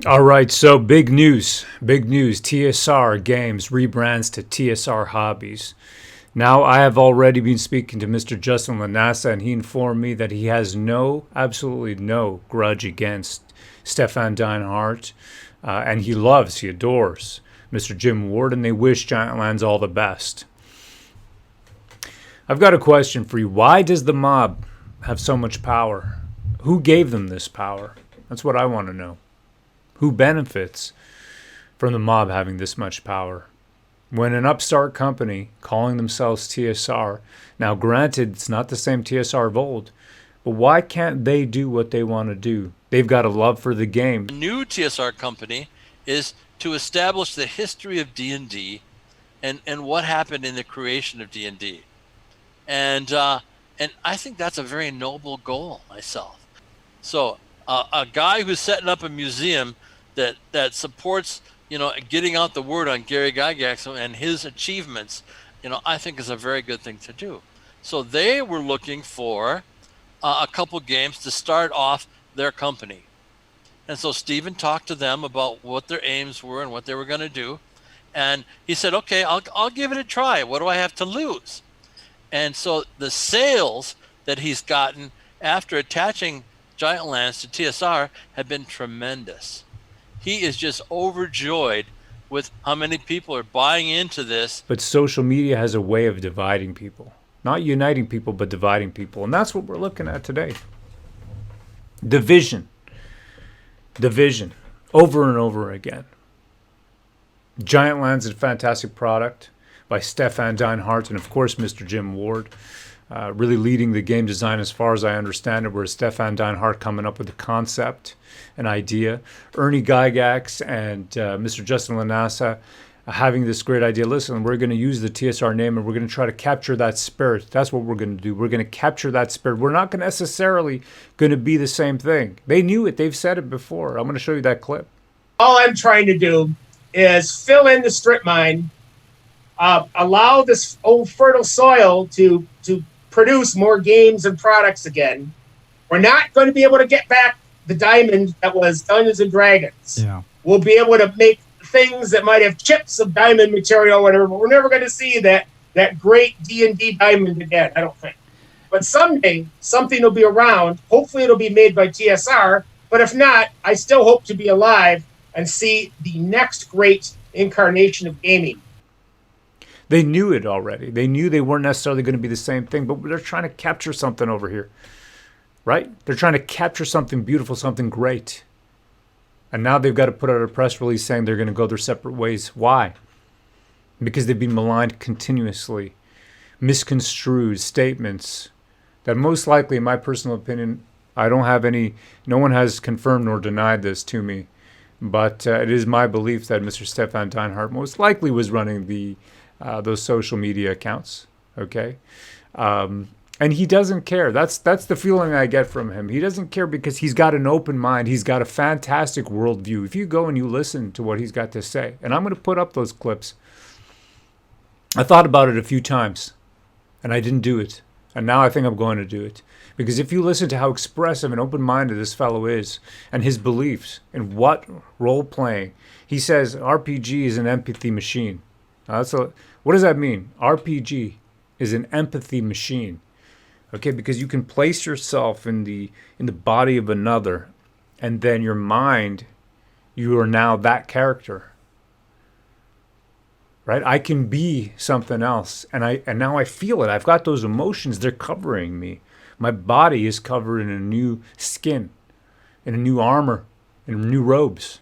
All right, so big news. Big news. TSR Games rebrands to TSR Hobbies. Now, I have already been speaking to Mr. Justin Lanassa, and he informed me that he has absolutely no grudge against Stefan Deinhardt, and he adores Mr. Jim Ward, and they wish GiantLands all the best. I've got a question for you. Why does the mob have so much power? Who gave them this power? That's what I want to know. Who benefits from the mob having this much power? When an upstart company calling themselves TSR, now granted, it's not the same TSR of old, but why can't they do what they want to do? They've got a love for the game. The new TSR company is to establish the history of D&D and what happened in the creation of D&D. And I think that's a very noble goal myself. So a guy who's setting up a museum that supports, getting out the word on Gary Gygax and his achievements, I think is a very good thing to do. So they were looking for a couple games to start off their company. And so Stephen talked to them about what their aims were and what they were going to do. And he said, okay, I'll give it a try. What do I have to lose? And so the sales that he's gotten after attaching GiantLands to TSR have been tremendous. He is just overjoyed with how many people are buying into this. But social media has a way of dividing people. Not uniting people, but dividing people. And that's what we're looking at today. Division. Division. Over and over again. GiantLands is a fantastic product by Stefan Deinhardt and, of course, Mr. Jim Ward. Really leading the game design as far as I understand it, whereas Stefan Deinhardt coming up with the concept, an idea. Ernie Gygax and Mr. Justin Lanassa having this great idea. Listen, we're going to use the TSR name and we're going to try to capture that spirit. That's what we're going to do. We're going to capture that spirit. We're not necessarily going to be the same thing. They knew it. They've said it before. I'm going to show you that clip. All I'm trying to do is fill in the strip mine, allow this old fertile soil to produce more games and products again. We're not going to be able to get back the diamond that was Dungeons and Dragons. Yeah. We'll be able to make things that might have chips of diamond material or whatever, but we're never going to see that great D&D diamond again, I don't think. But someday, something will be around. Hopefully it'll be made by TSR, but if not, I still hope to be alive and see the next great incarnation of gaming. They knew it already. They knew they weren't necessarily going to be the same thing, but they're trying to capture something over here, right? They're trying to capture something beautiful, something great. And now they've got to put out a press release saying they're going to go their separate ways. Why? Because they've been maligned continuously. Misconstrued statements that most likely, in my personal opinion, I don't have any, no one has confirmed nor denied this to me, but it is my belief that Mr. Stefan Deinhardt most likely was running those social media accounts, okay? And he doesn't care. That's the feeling I get from him. He doesn't care because he's got an open mind. He's got a fantastic worldview. If you go and you listen to what he's got to say, and I'm going to put up those clips. I thought about it a few times, and I didn't do it. And now I think I'm going to do it. Because if you listen to how expressive and open-minded this fellow is, and his beliefs, and what role-playing, he says RPG is an empathy machine. What does that mean? RPG is an empathy machine. Okay, because you can place yourself in the body of another, and then your mind, you are now that character. Right? I can be something else, and now I feel it. I've got those emotions. They're covering me. My body is covered in a new skin, in a new armor, in new robes.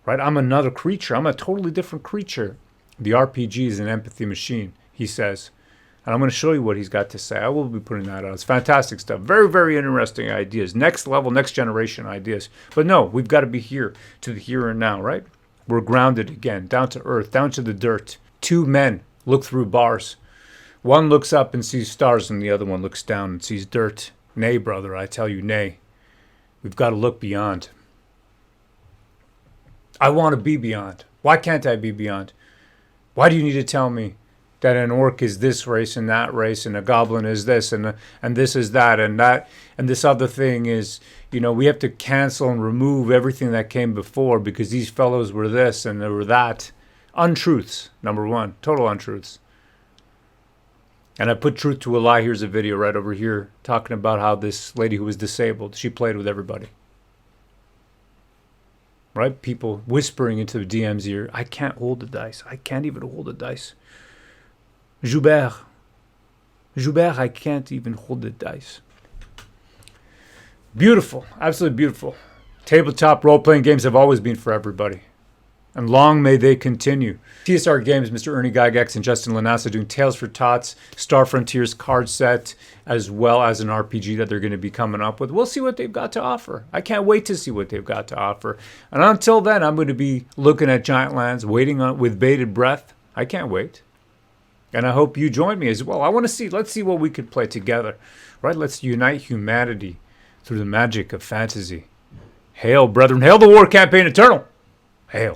Right? I'm another creature. I'm a totally different creature. The RPG is an empathy machine, he says. And I'm going to show you what he's got to say. I will be putting that out. It's fantastic stuff. Very, very interesting ideas. Next level, next generation ideas. But no, we've got to be here to the here and now, right? We're grounded again, down to earth, down to the dirt. Two men look through bars. One looks up and sees stars, and the other one looks down and sees dirt. Nay, brother, I tell you, nay. We've got to look beyond. I want to be beyond. Why can't I be beyond? Why do you need to tell me that an orc is this race and that race, and a goblin is this, and this is that, and this other thing is, you know, we have to cancel and remove everything that came before because these fellows were this and they were that. Untruths, number one, total untruths. And I put truth to a lie. Here's a video right over here talking about how this lady who was disabled, she played with everybody. Right? People whispering into the DM's ear, I can't hold the dice. I can't even hold the dice. Joubert, I can't even hold the dice. Beautiful. Absolutely beautiful. Tabletop role-playing games have always been for everybody. And long may they continue. TSR Games, Mr. Ernie Gygax and Justin Lanassa doing Tales for Tots, Star Frontiers card set, as well as an RPG that they're going to be coming up with. We'll see what they've got to offer. I can't wait to see what they've got to offer. And until then, I'm going to be looking at GiantLands, waiting on with bated breath. I can't wait. And I hope you join me as well. I want to see, let's see what we could play together. Right? Let's unite humanity through the magic of fantasy. Hail, brethren. Hail the war campaign eternal. Hail.